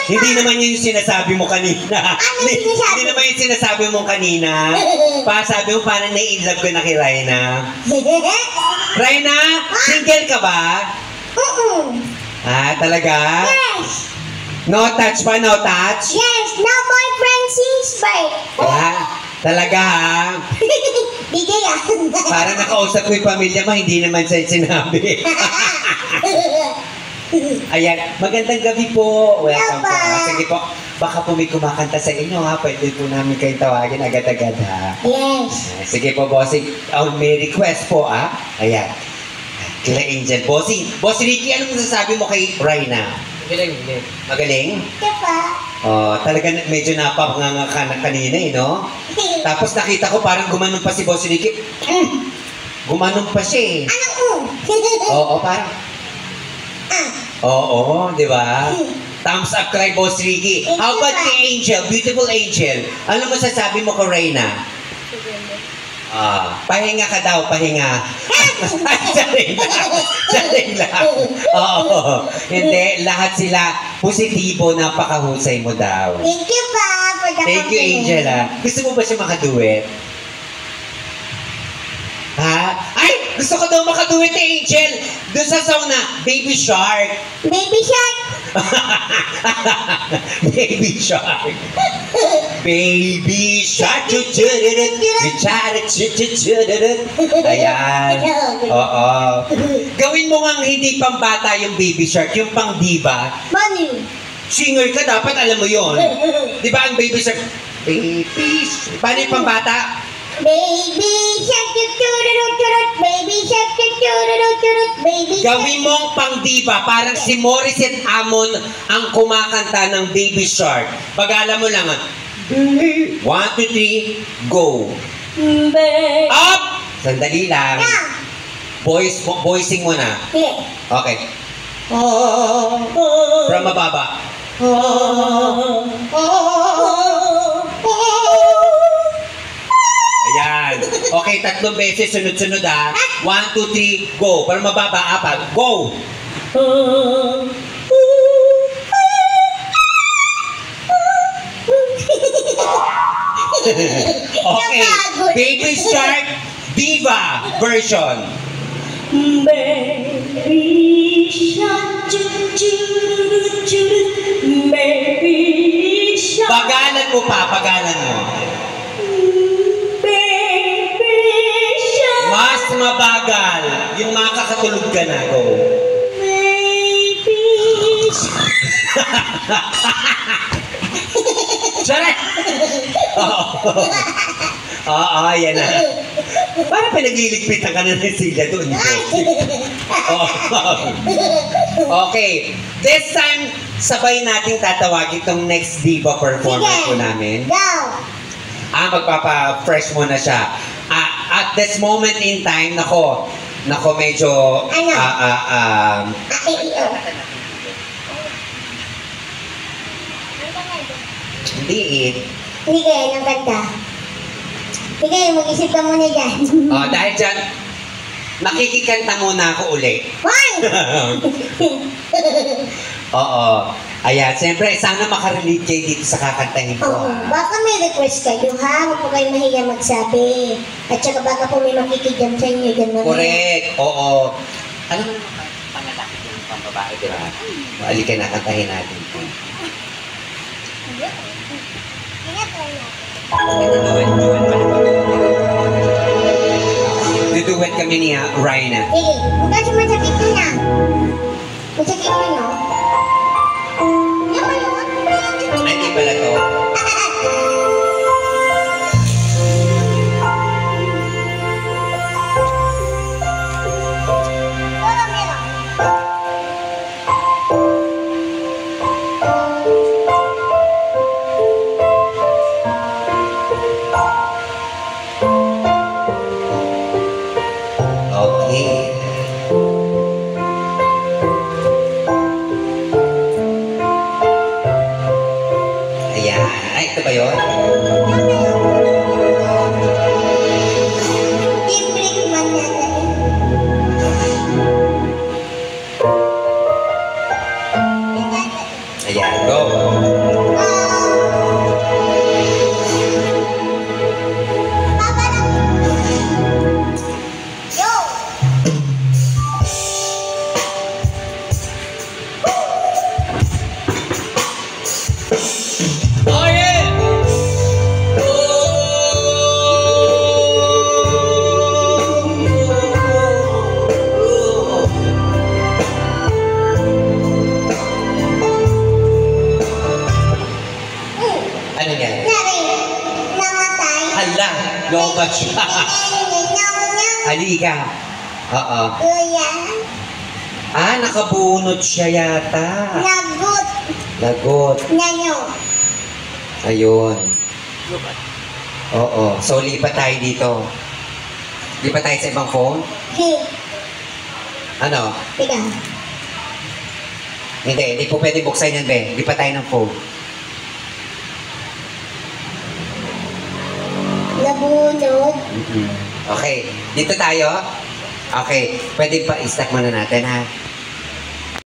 Hindi naman yun yung sinasabi mo kanina. Hindi naman yung sinasabi mo kanina. Sabi mo parang nai-inlove ko na kay Raina. Raina, single ka ba? Talaga? Yes. No touch pa, no touch? Yes, no boyfriend since birth. Talaga ha? Bigay Para nakausap ko yung pamilya mo, hindi naman sa'yo sinabi. Ayan, magandang gabi po. Welcome po. Sige po, baka po may kumakanta sa inyo ha. Pwede po namin kayong tawagin agad-agad ha. Yes. Sige po, bossing. May request po ha. Ayan. Kila Angel. Bossing Ricky, anong masasabi mo kay Raina? Magaling. Magaling? Diba? Talaga medyo napapanganga ka na kanina no? Tapos nakita ko parang gumanon pa si Boss Ricky. Gumanon pa siya eh. Oo, parang. Oo, di ba? Thumbs up kay Boss Ricky. How about kay Angel? Beautiful Angel. Ano masasabi mo kay Raina? Pahinga ka daw, pahinga. Saring lang. Oo. Hindi, lahat sila positibo, napakahusay mo daw. Thank you pa. Thank you, Angel Gusto mo ba siya makaduet? Ay! Gusto ko daw makaduet ni Angel. Doon sa song na, Baby Shark. Baby Shark. Baby Shark. Baby Shark. Ayan. Oo. Gawin mo ngang hindi pambata yung Baby Shark, yung pang diva. Money. Singer ka, dapat alam mo yon. Di ba ang Baby Shark? Baby Shark. Paano yung pambata? Baby Shark. Baby Shark. Baby Shark. Gawin mong pang diva, parang si Morissette Amon ang kumakanta ng Baby Shark. Pag alam mo lang 1, 2, 3, go. Up! Sandali lang. Voicing mo na. Okay. From mababa. Ayan. Okay, 3 beses sunod-sunod 1, 2, 3, go. From mababa, 4. Go! Okay. Baby Shark Diva version. Baby Shark. Baby Shark. Pagalan mo pa, pagalan mo. Baby Shark. Mas mabagal. Yung makakatulog ka na, go. Baby Shark. Charet! Yan na. Parang pinagliligpitan ka na ng sila doon. Okay. This time, sabay nating tatawagin itong next diva performer po namin. Go! Magpapa-fresh mo na siya. At this moment in time, nako medyo... Hindi Hindi kaya ng kanta. Sige, mag-isip ka muna dyan. Dahil dyan, makikikanta muna ako uli. Why? Oo. Ayan, siyempre, sana makarelate kayo dito sa kakantahin ko. Baka may request kayo, ha? Huwag po kayo mahiya magsabi. At saka baka po may makikijam sa inyo. Correct. Oo. Alam mo naman, pangalaki yung pambabae, di ba? Halika na, kantahin natin. Duduet kami ni Raina. Sige, huwag ka masakit mo na. Masakit mo, no? Hindi pala to. Ito ba yun? Ayan. Go. Papa na. Yo. Oh, yeah! Ano yan? Nari. Namatay. Hala, lobat siya. Halika. Oo. Kuya. Ah, nakabunot siya yata. Lagot. Lagot. Nanyo. Ayun. Oo. So, lipat tayo dito. Lipat tayo sa ibang phone. Hey. Ano? Teka. Hindi po pwede buksan yan, be. Lipat tayo ng phone. Nabunod. Okay. Dito tayo. Okay. Pwede pa i-stack muna natin, ha?